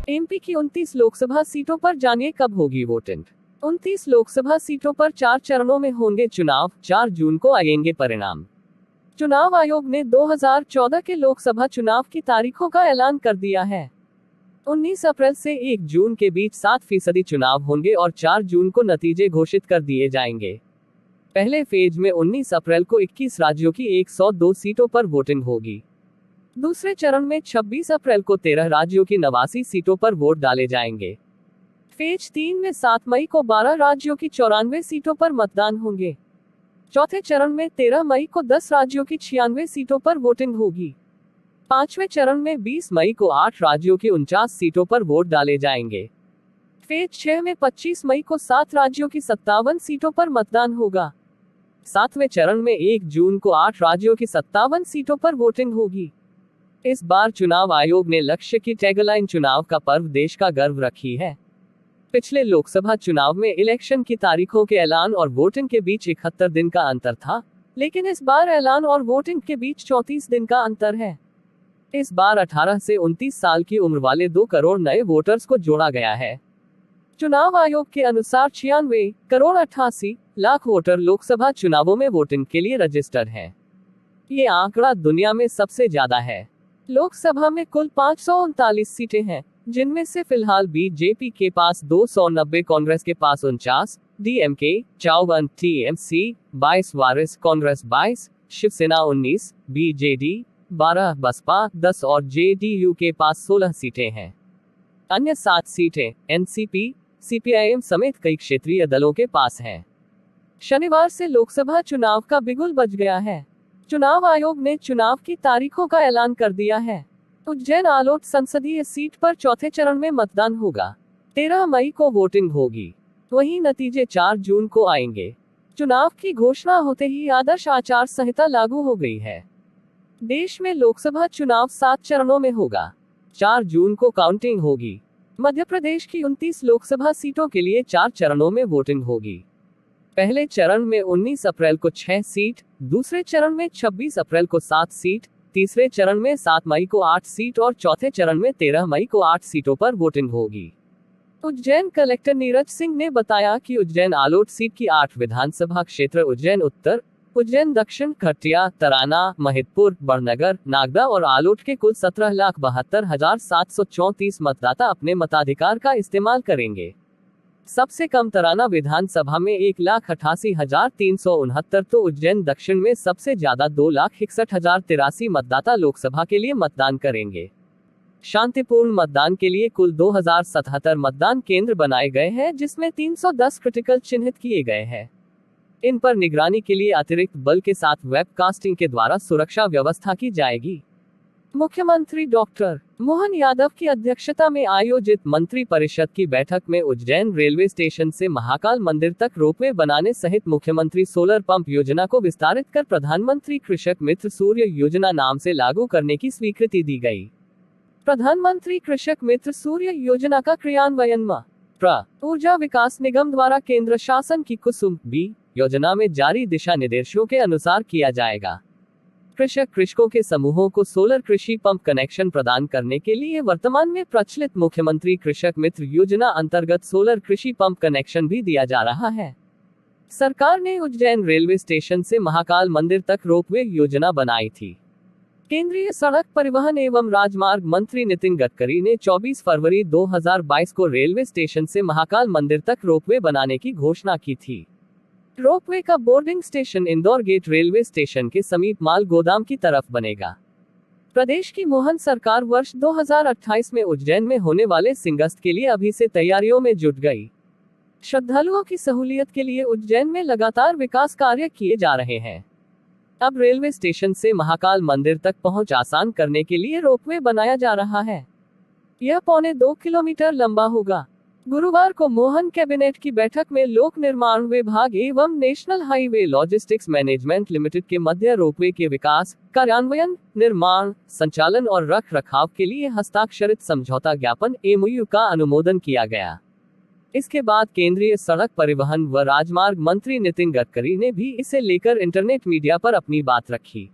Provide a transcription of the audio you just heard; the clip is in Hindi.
एमपी की 29 लोकसभा सीटों पर जानिए कब होगी वोटिंग। 29 लोकसभा सीटों पर 4 चरणों में होंगे चुनाव, 4 जून को आएंगे परिणाम। चुनाव आयोग ने 2014 के लोकसभा चुनाव की तारीखों का ऐलान कर दिया है। 19 अप्रैल से 1 जून के बीच 7% चुनाव होंगे और 4 जून को नतीजे घोषित कर दिए जाएंगे। पहले फेज में 19 अप्रैल को 21 राज्यों की 102 सीटों पर वोटिंग होगी। दूसरे चरण में 26 अप्रैल को 13 राज्यों की 89 सीटों पर वोट डाले जाएंगे। फेज 3 में 7 मई को 12 राज्यों की 94 सीटों पर मतदान होंगे। चौथे चरण में 13 मई को 10 राज्यों की 96 सीटों पर वोटिंग होगी। पांचवें चरण में 20 मई को 8 राज्यों की 49 सीटों पर वोट डाले जाएंगे। फेज 6 में 25 मई को 7 राज्यों की 57 सीटों पर मतदान होगा। सातवें चरण में 1 जून को 8 राज्यों की 57 सीटों पर वोटिंग होगी। इस बार चुनाव आयोग ने लक्ष्य की टैगलाइन चुनाव का पर्व देश का गर्व रखी है। पिछले लोकसभा चुनाव में इलेक्शन की तारीखों के ऐलान और वोटिंग के बीच 71 दिन का अंतर था, लेकिन इस बार ऐलान और वोटिंग के बीच 34 दिन का अंतर है। इस बार 18 से 29 साल की उम्र वाले 2 करोड़ नए वोटर्स को जोड़ा गया है। चुनाव आयोग के अनुसार 96 करोड़ 88 लाख वोटर लोकसभा चुनावों में वोटिंग के लिए रजिस्टर्ड हैं। ये आंकड़ा दुनिया में सबसे ज्यादा है। लोकसभा में कुल 539 सीटें हैं, जिनमें से फिलहाल बीजेपी के पास 290, कांग्रेस के पास 49, डीएमके 54, टीएमसी 22, वारिस कांग्रेस 22, शिवसेना 19, बीजेडी 12, बसपा 10 और जेडीयू के पास 16 सीटें हैं। अन्य 7 सीटें एनसीपी, सीपीआईएम समेत कई क्षेत्रीय दलों के पास हैं। शनिवार से लोकसभा चुनाव का बिगुल बज गया है। चुनाव आयोग ने चुनाव की तारीखों का ऐलान कर दिया है। उज्जैन आलोट संसदीय सीट पर चौथे चरण में मतदान होगा। 13 मई को वोटिंग होगी। वहीं नतीजे 4 जून को आएंगे। चुनाव की घोषणा होते ही आदर्श आचार संहिता लागू हो गई है। देश में लोकसभा चुनाव 7 चरणों में होगा। 4 जून को काउंटिंग होगी। मध्य प्रदेश की 29 लोकसभा सीटों के लिए 4 चरणों में वोटिंग होगी। पहले चरण में 19 अप्रैल को 6 सीट, दूसरे चरण में 26 अप्रैल को 7 सीट, तीसरे चरण में 7 मई को 8 सीट और चौथे चरण में 13 मई को 8 सीटों पर वोटिंग होगी। उज्जैन कलेक्टर नीरज सिंह ने बताया कि उज्जैन आलोट सीट की 8 विधानसभा क्षेत्र उज्जैन उत्तर, उज्जैन दक्षिण, खटिया, तराना, महिदपुर, बड़नगर, नागदा और आलोट के कुल 17,72,734 मतदाता अपने मताधिकार का इस्तेमाल करेंगे। सबसे कम तराना विधानसभा में 1,88,369 तो उज्जैन दक्षिण में सबसे ज्यादा 2,61,083 मतदाता लोकसभा के लिए मतदान करेंगे। शांतिपूर्ण मतदान के लिए कुल 2,077 मतदान केंद्र बनाए गए हैं, जिसमें 310 क्रिटिकल चिन्हित किए गए हैं। इन पर निगरानी के लिए अतिरिक्त बल के साथ वेबकास्टिंग के द्वारा सुरक्षा व्यवस्था की जाएगी। मुख्यमंत्री डॉक्टर मोहन यादव की अध्यक्षता में आयोजित मंत्री परिषद की बैठक में उज्जैन रेलवे स्टेशन से महाकाल मंदिर तक रोपवे बनाने सहित मुख्यमंत्री सोलर पंप योजना को विस्तारित कर प्रधानमंत्री कृषक मित्र सूर्य योजना नाम से लागू करने की स्वीकृति दी गई। प्रधानमंत्री कृषक मित्र सूर्य योजना का क्रियान्वयन ऊर्जा विकास निगम द्वारा केंद्र शासन की कुसुम बी योजना में जारी दिशा निर्देशों के अनुसार किया जाएगा। कृषकों के समूहों को सोलर कृषि पंप कनेक्शन प्रदान करने के लिए वर्तमान में प्रचलित मुख्यमंत्री कृषक मित्र योजना अंतर्गत सोलर कृषि पंप कनेक्शन भी दिया जा रहा है। सरकार ने उज्जैन रेलवे स्टेशन से महाकाल मंदिर तक रोपवे योजना बनाई थी। केंद्रीय सड़क परिवहन एवं राजमार्ग मंत्री नितिन गडकरी ने 24 फरवरी 2022 को रेलवे स्टेशन से महाकाल मंदिर तक रोपवे बनाने की घोषणा की थी। रोपवे का boarding station Indore gate railway station के समीप माल गोदाम की तरफ बनेगा। प्रदेश की मोहन सरकार वर्ष 2028 में उज्जैन में होने वाले सिंगस्त के लिए अभी से तैयारियों में जुट गई। श्रद्धालुओं की सहूलियत के लिए उज्जैन में लगातार विकास कार्य किए जा रहे हैं। अब रेलवे स्टेशन से महाकाल मंदिर तक पहुंच आसान करने के लिए रोपवे बनाया जा रहा है। यह 1.25 किलोमीटर लंबा होगा। गुरुवार को मोहन कैबिनेट की बैठक में लोक निर्माण विभाग एवं national highway logistics management limited के मध्य रोपवे के विकास, कार्यान्वयन, निर्माण, संचालन और रख रखाव के लिए हस्ताक्षरित समझौता ज्ञापन एमओयू का अनुमोदन किया गया। इसके बाद केंद्रीय सड़क परिवहन व राजमार्ग मंत्री नितिन गडकरी ने भी इसे लेकर इंटरनेट मीडिया पर अपनी बात रखी।